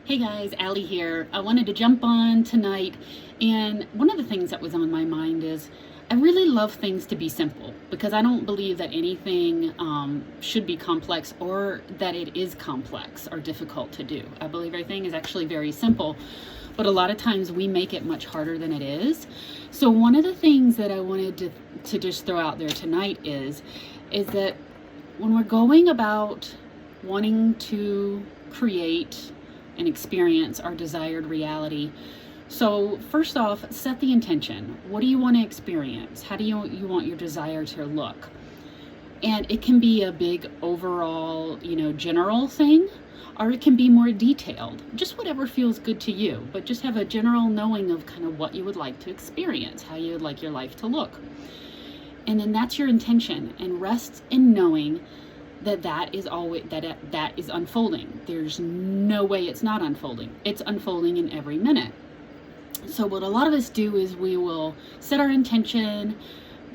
Hey guys, Allie here. I wanted to jump on tonight, and one of the things that was on my mind is I really love things to be simple because I don't believe that anything should be complex or that it is complex or difficult to do. I believe everything is actually very simple, but a lot of times we make it much harder than it is. So one of the things that I wanted to just throw out there tonight is that when we're going about wanting to create and experience our desired reality. So first off, set the intention. What do you want to experience? How do you want your desire to look? And it can be a big overall, general thing, or it can be more detailed. Just whatever feels good to you, but just have a general knowing of kind of what you would like to experience, how you would like your life to look. And then that's your intention, and rest in knowing that is always that is unfolding. There's no way it's not unfolding. It's unfolding in every minute. So what a lot of us do is we will set our intention,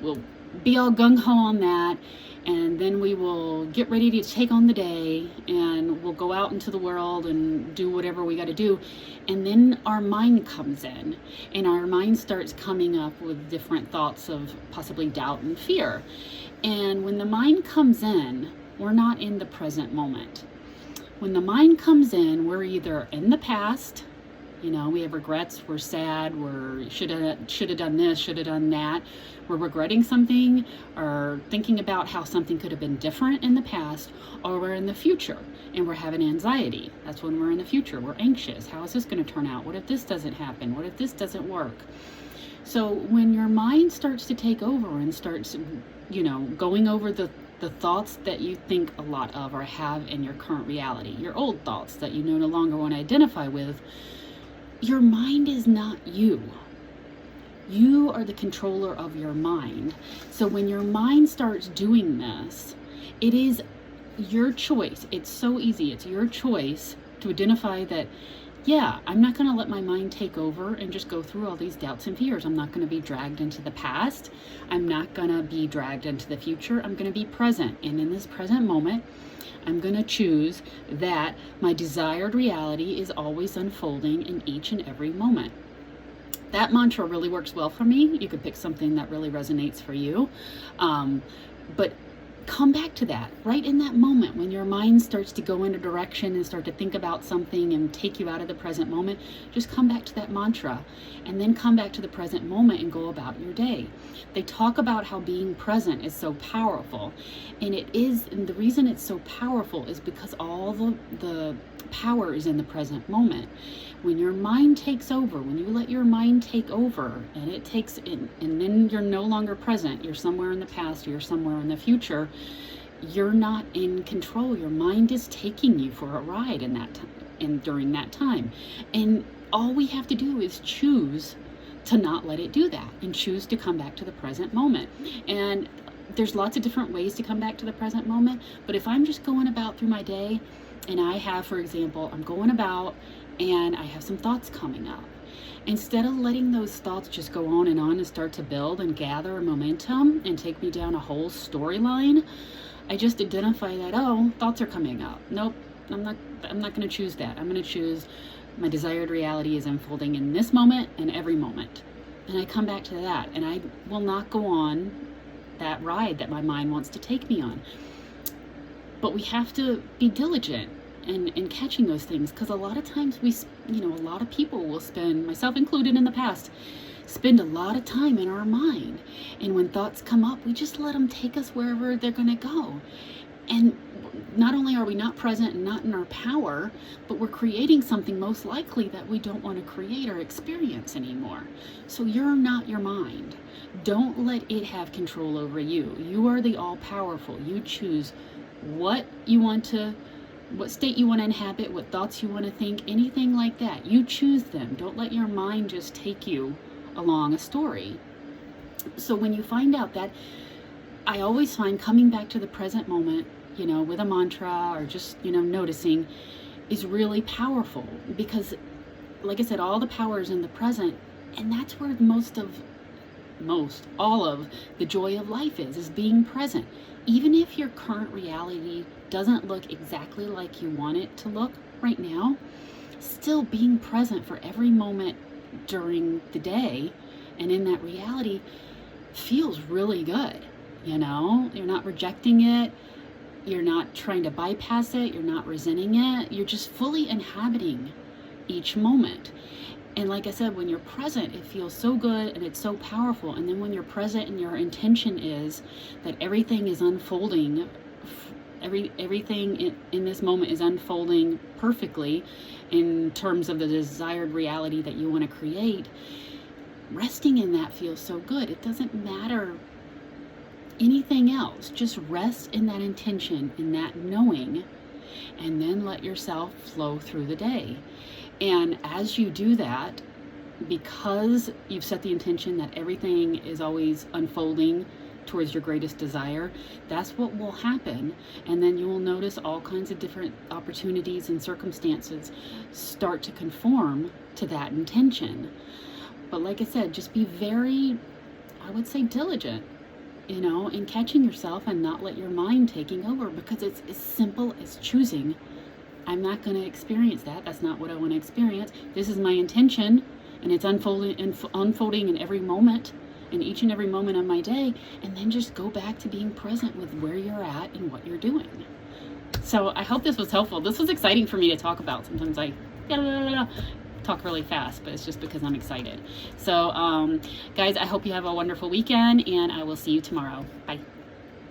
we'll be all gung-ho on that, and then we will get ready to take on the day, and we'll go out into the world and do whatever we got to do. And then our mind comes in, and our mind starts coming up with different thoughts of possibly doubt and fear. And when the mind comes in, we're not in the present moment. When the mind comes in, we're either in the past, we have regrets, we're sad, we're should have done this, should have done that. We're regretting something or thinking about how something could have been different in the past, or we're in the future and we're having anxiety. That's when we're in the future. We're anxious. How is this going to turn out? What if this doesn't happen? What if this doesn't work? So when your mind starts to take over and starts, going over the thoughts that you think a lot of or have in your current reality, your old thoughts that you no longer want to identify with, your mind is not you. You are the controller of your mind. So when your mind starts doing this, it is your choice. It's so easy. It's your choice to identify that, yeah, I'm not going to let my mind take over and just go through all these doubts and fears. I'm not going to be dragged into the past. I'm not going to be dragged into the future. I'm going to be present. And in this present moment, I'm going to choose that my desired reality is always unfolding in each and every moment. That mantra really works well for me. You could pick something that really resonates for you. But come back to that right in that moment when your mind starts to go in a direction and start to think about something and take you out of the present moment. Just come back to that mantra and then come back to the present moment and go about your day. They talk about how being present is so powerful, and it is, and the reason it's so powerful is because all the power is in the present moment. When your mind takes over, when you let your mind take over and it takes in, and then you're no longer present, you're somewhere in the past, you're somewhere in the future, you're not in control. Your mind is taking you for a ride in that time and during that time. And all we have to do is choose to not let it do that and choose to come back to the present moment. And there's lots of different ways to come back to the present moment, but if I'm just going about through my day and I have, for example, I'm going about and I have some thoughts coming up, instead of letting those thoughts just go on and start to build and gather momentum and take me down a whole storyline, I just identify that, oh, thoughts are coming up. Nope, I'm not going to choose that. I'm going to choose my desired reality is unfolding in this moment and every moment. And I come back to that, and I will not go on that ride that my mind wants to take me on. But we have to be diligent in catching those things, because a lot of times a lot of people will spend, myself included in the past, spend a lot of time in our mind. And when thoughts come up, we just let them take us wherever they're going to go. And not only are we not present and not in our power, but we're creating something most likely that we don't want to create or experience anymore. So you're not your mind. Don't let it have control over you. You are the all-powerful. You choose what state you want to inhabit, what thoughts you want to think, anything like that. You choose them. Don't let your mind just take you along a story. So when you find out that, I always find coming back to the present moment, with a mantra or just, noticing, is really powerful, because like I said, all the power is in the present, and that's where all of the joy of life is being present. Even if your current reality doesn't look exactly like you want it to look right now, still being present for every moment during the day and in that reality feels really good. You're not rejecting it. You're not trying to bypass it. You're not resenting it. You're just fully inhabiting each moment. And like I said, when you're present, it feels so good and it's so powerful. And then when you're present and your intention is that everything is unfolding, everything in this moment is unfolding perfectly in terms of the desired reality that you want to create, resting in that feels so good. It doesn't matter anything else. Just rest in that intention, in that knowing, and then let yourself flow through the day. And as you do that, because you've set the intention that everything is always unfolding towards your greatest desire, that's what will happen. And then you will notice all kinds of different opportunities and circumstances start to conform to that intention. But like I said, just be very, I would say, diligent, in catching yourself and not let your mind taking over, because it's as simple as choosing, I'm not going to experience that. That's not what I want to experience. This is my intention, and it's unfolding in every moment, in each and every moment of my day. And then just go back to being present with where you're at and what you're doing. So I hope this was helpful. This was exciting for me to talk about. Sometimes I talk really fast, but it's just because I'm excited. So guys, I hope you have a wonderful weekend, and I will see you tomorrow. Bye.